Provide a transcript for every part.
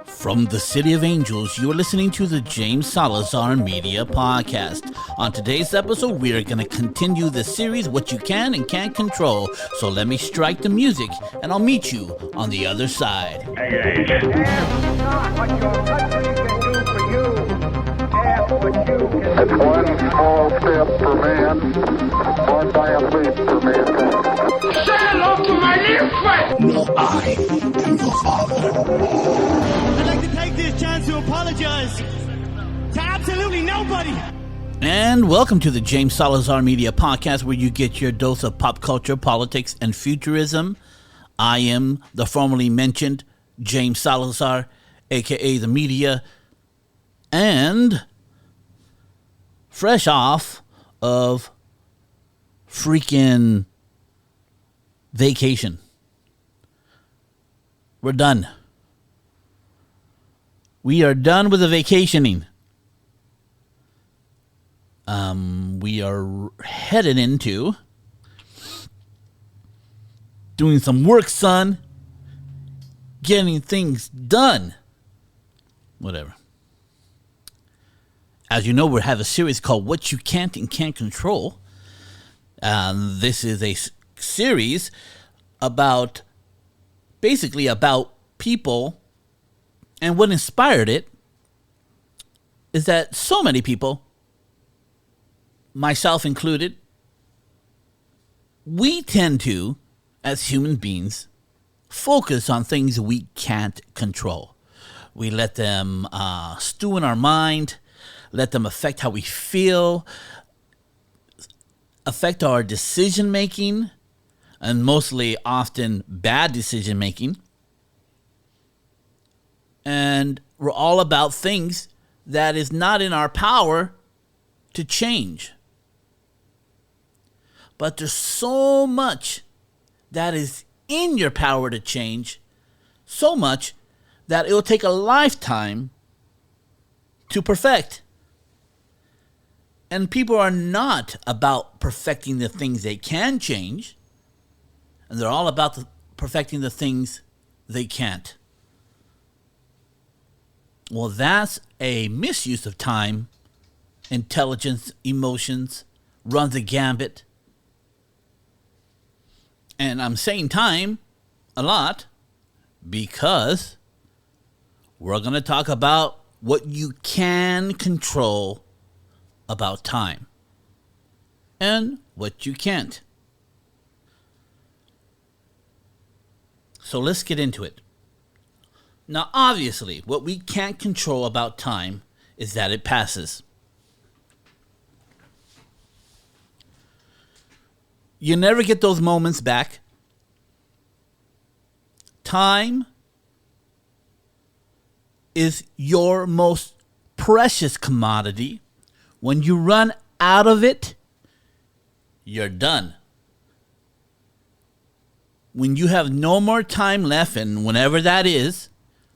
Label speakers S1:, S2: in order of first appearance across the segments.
S1: From the City of Angels, you are listening to the James Salazar Media Podcast. On today's episode, we are going to continue the series, What You Can and Can't Control. So let me strike the music, and I'll meet you on the other side.
S2: Ask not what your country can do for you. Ask what you can do.
S3: It's one small step for man, one giant leap for mankind.
S2: Say hello to my little friend.
S1: No, I am your father.
S4: I'd like to take this chance to apologize to absolutely nobody.
S1: And welcome to the James Salazar Media Podcast, where you get your dose of pop culture, politics, and futurism. I am the formerly mentioned James Salazar, aka the media, and fresh off of freaking vacation. We're done. We are done with the vacationing. We are headed into doing some work, son. Getting things done. Whatever. As you know, we have a series called What You Can't and Can't Control. This is a series about, basically about people, and what inspired it is that so many people, myself included, we tend to, as human beings, focus on things we can't control. We let them stew in our mind, let them affect how we feel, affect our decision making, and mostly often bad decision making. And we're all about things that is not in our power to change. But there's so much that is in your power to change, so much that it will take a lifetime to perfect. And people are not about perfecting the things they can change, and they're all about perfecting the things they can't. Well, that's a misuse of time. Intelligence, emotions, runs the gambit. And I'm saying time a lot because we're going to talk about what you can control about time and what you can't. So let's get into it. Now, obviously, what we can't control about time is that it passes. You never get those moments back. Time is your most precious commodity. When you run out of it, you're done. When you have no more time left, and whenever that is,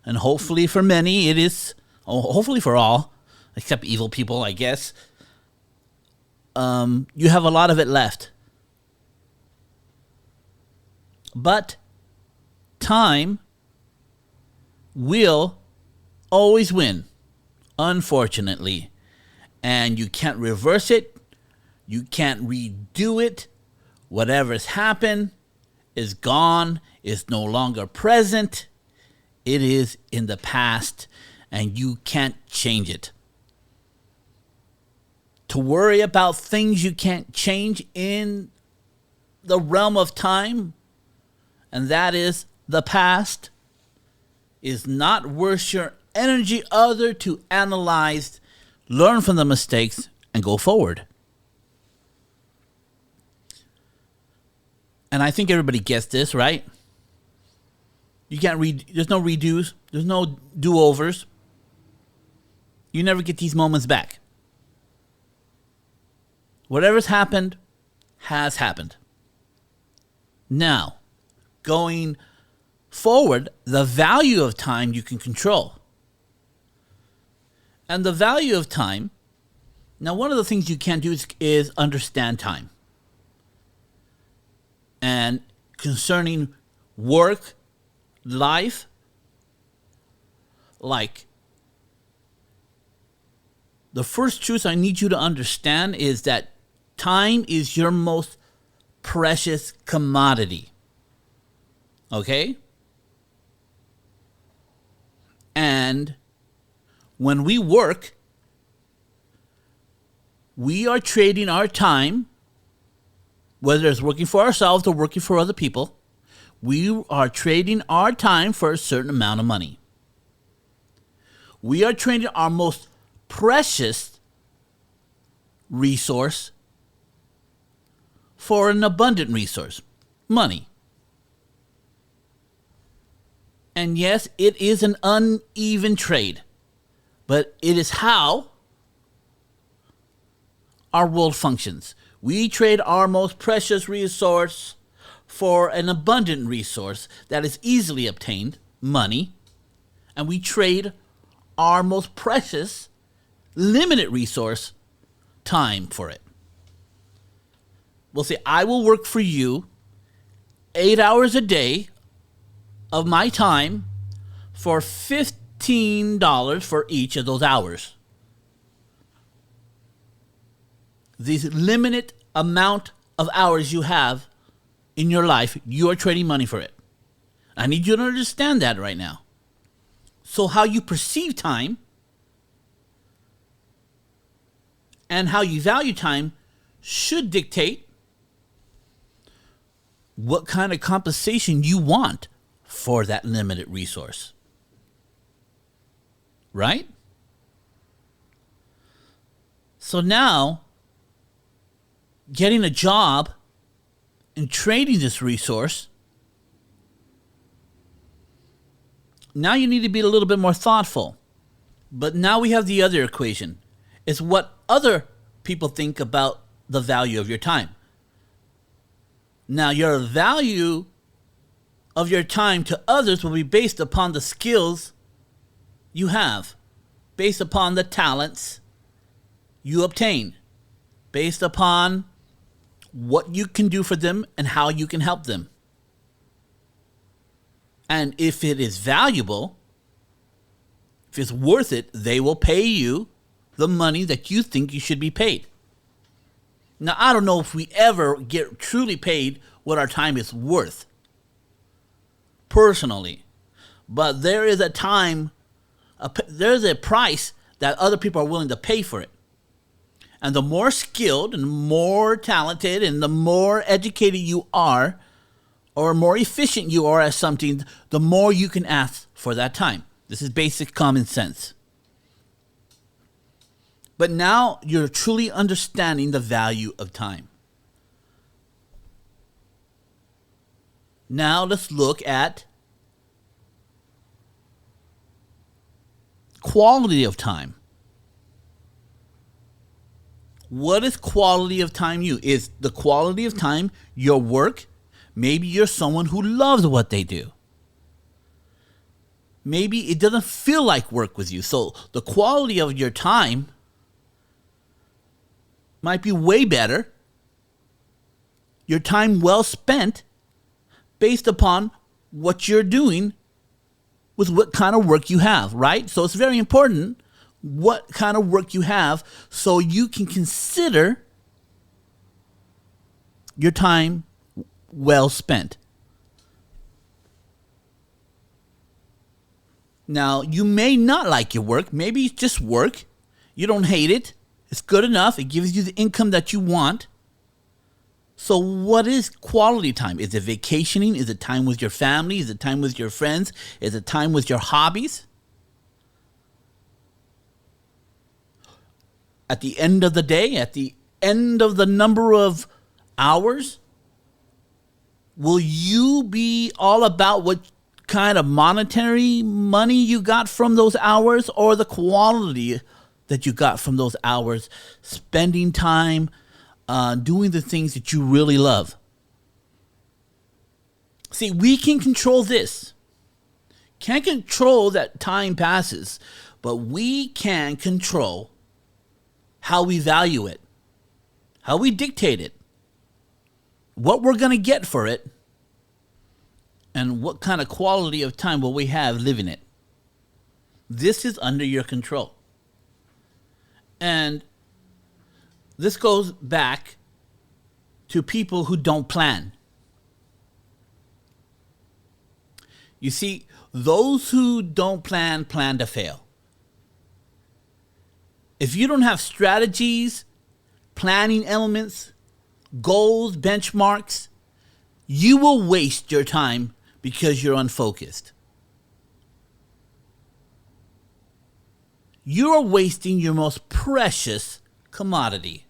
S1: and hopefully for many it is, hopefully for all, except evil people, I guess, you have a lot of it left. But time will always win, unfortunately. And you can't reverse it. You can't redo it. Whatever's happened is gone, is no longer present. It is in the past, and you can't change it. To worry about things you can't change in the realm of time, and that is the past, is not worth your energy other to analyze, learn from the mistakes, and go forward. And I think everybody gets this, right? You can't there's no redos, there's no do-overs. You never get these moments back. Whatever's happened has happened. Now, going forward, the value of time you can control. And the value of time, now one of the things you can't do is understand time. And concerning work, life, like, the first truth I need you to understand is that time is your most precious commodity. Okay? And when we work, we are trading our time, whether it's working for ourselves or working for other people. We are trading our time for a certain amount of money. We are trading our most precious resource for an abundant resource, money. And yes, it is an uneven trade, but it is how our world functions. We trade our most precious resource for an abundant resource that is easily obtained, money, and we trade our most precious limited resource, time, for it. We'll say, I will work for you 8 hours a day of my time for $15 for each of those hours. This limited amount of hours you have in your life, you are trading money for it. I need you to understand that right now. So how you perceive time and how you value time should dictate what kind of compensation you want for that limited resource. Right? So now, getting a job and trading this resource, now you need to be a little bit more thoughtful. But now we have the other equation. It's what other people think about the value of your time. Now, your value of your time to others will be based upon the skills you have, based upon the talents you obtain, based upon what you can do for them and how you can help them. And if it is valuable, if it's worth it, they will pay you the money that you think you should be paid. Now, I don't know if we ever get truly paid what our time is worth, personally. But there is a time, there's a price that other people are willing to pay for it. And the more skilled and more talented and the more educated you are, or more efficient you are at something, the more you can ask for that time. This is basic common sense. But now you're truly understanding the value of time. Now let's look at quality of time. What is quality of time you? Is the quality of time your work? Maybe you're someone who loves what they do. Maybe it doesn't feel like work with you. So the quality of your time might be way better. Your time well spent based upon what you're doing with what kind of work you have, right? So it's very important what kind of work you have so you can consider your time well spent. Now, you may not like your work. Maybe it's just work. You don't hate it. It's good enough. It gives you the income that you want. So what is quality time? Is it vacationing? Is it time with your family? Is it time with your friends? Is it time with your hobbies? At the end of the day, at the end of the number of hours, will you be all about what kind of monetary money you got from those hours, or the quality that you got from those hours, spending time doing the things that you really love? See, we can control this. Can't control that time passes, but we can control how we value it, how we dictate it, what we're going to get for it, and what kind of quality of time will we have living it. This is under your control. And this goes back to people who don't plan. You see, those who don't plan to fail. If you don't have strategies, planning elements, goals, benchmarks, you will waste your time because you're unfocused. You're wasting your most precious commodity.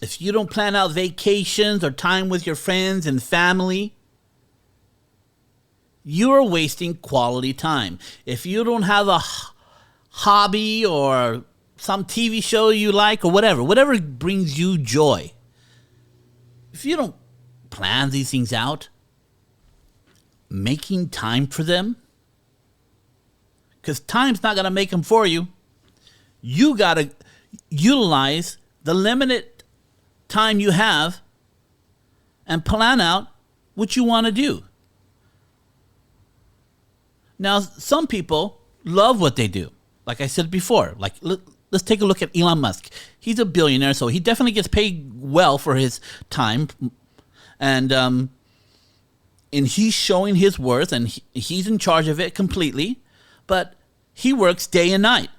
S1: If you don't plan out vacations or time with your friends and family, you are wasting quality time. If you don't have a hobby or some TV show you like or whatever brings you joy, if you don't plan these things out, making time for them, because time's not going to make them for you. You got to utilize the limited time you have and plan out what you want to do. Now, some people love what they do. Like I said before, like let's take a look at Elon Musk. He's a billionaire, so he definitely gets paid well for his time. And he's showing his worth, and he's in charge of it completely. But he works day and night.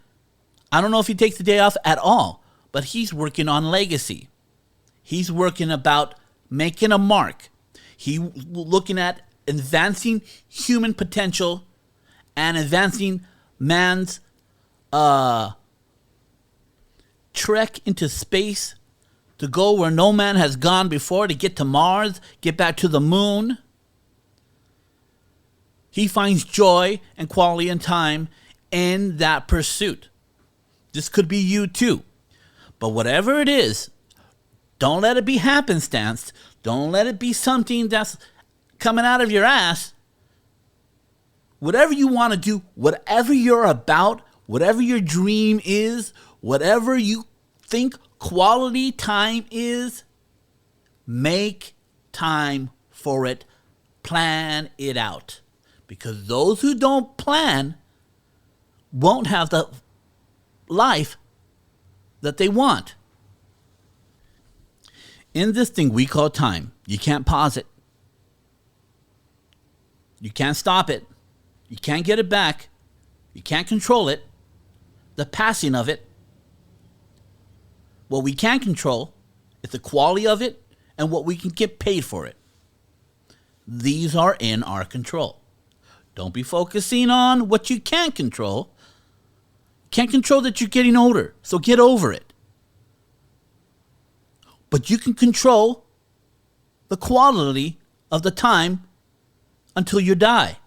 S1: I don't know if he takes the day off at all, but he's working on legacy. He's working about making a mark. He's looking at advancing human potential and advancing man's trek into space to go where no man has gone before, to get to Mars, get back to the moon. He finds joy and quality and time in that pursuit. This could be you too. But whatever it is, don't let it be happenstance. Don't let it be something that's coming out of your ass. Whatever you want to do, whatever you're about, whatever your dream is, whatever you think quality time is, make time for it. Plan it out. Because those who don't plan won't have the life that they want. In this thing we call time, you can't pause it. You can't stop it. You can't get it back. You can't control it. The passing of it. What we can control is the quality of it and what we can get paid for it. These are in our control. Don't be focusing on what you can't control. You can't control that you're getting older, so get over it. But you can control the quality of the time until you die.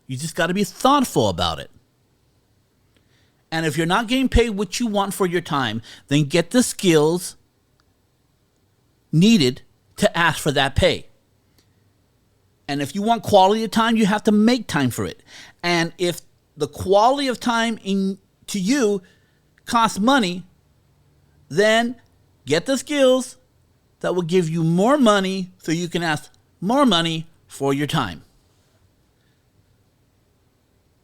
S1: You just got to be thoughtful about it. And if you're not getting paid what you want for your time, then get the skills needed to ask for that pay. And if you want quality of time, you have to make time for it. And if the quality of time to you costs money, then get the skills that will give you more money so you can ask more money for your time.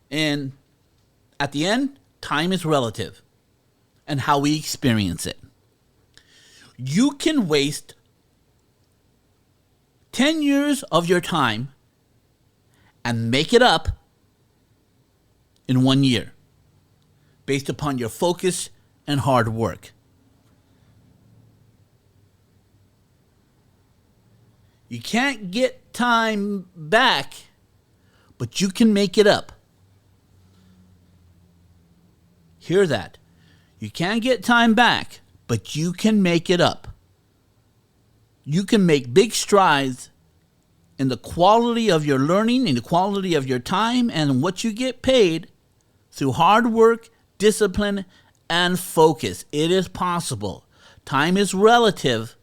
S1: And at the end, time is relative and how we experience it. You can waste 10 years of your time and make it up in 1 year based upon your focus and hard work. You can't get time back, but you can make it up. Hear that. You can't get time back, but you can make it up. You can make big strides in the quality of your learning, in the quality of your time, and what you get paid through hard work, discipline, and focus. It is possible. Time is relative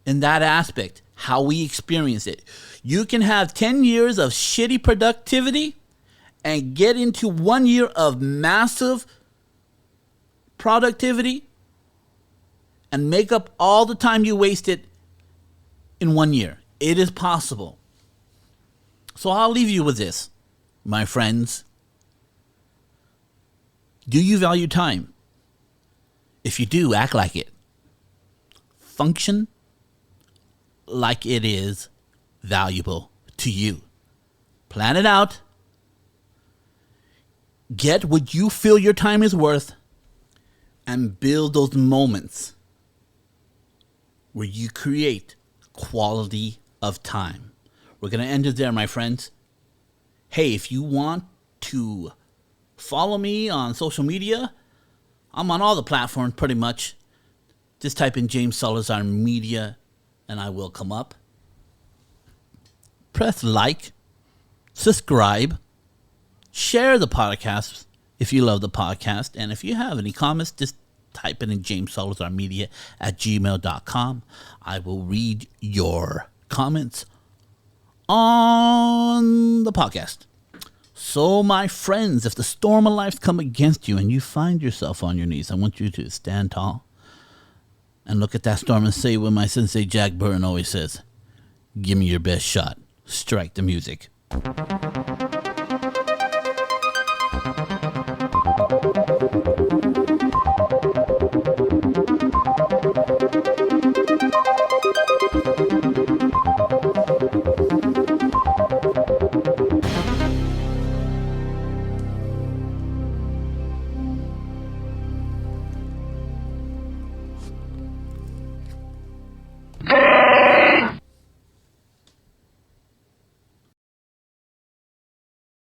S1: in that aspect, how we experience it. You can have 10 years of shitty productivity and get into 1 year of massive productivity and make up all the time you wasted in 1 year. It is possible. So I'll leave you with this, my friends. Do you value time? If you do, act like it. Function like it is valuable to you. Plan it out. Get what you feel your time is worth and build those moments where you create quality of time. We're going to end it there, my friends. Hey, if you want to follow me on social media, I'm on all the platforms pretty much. Just type in James Salazar Media and I will come up. Press like, subscribe, share the podcast if you love the podcast. And if you have any comments, just type it in James Salazar Media at gmail.com. I will read your comments on the podcast. So, my friends, if the storm of life's come against you and you find yourself on your knees, I want you to stand tall and look at that storm and say what my sensei Jack Burton always says: give me your best shot. Strike the music.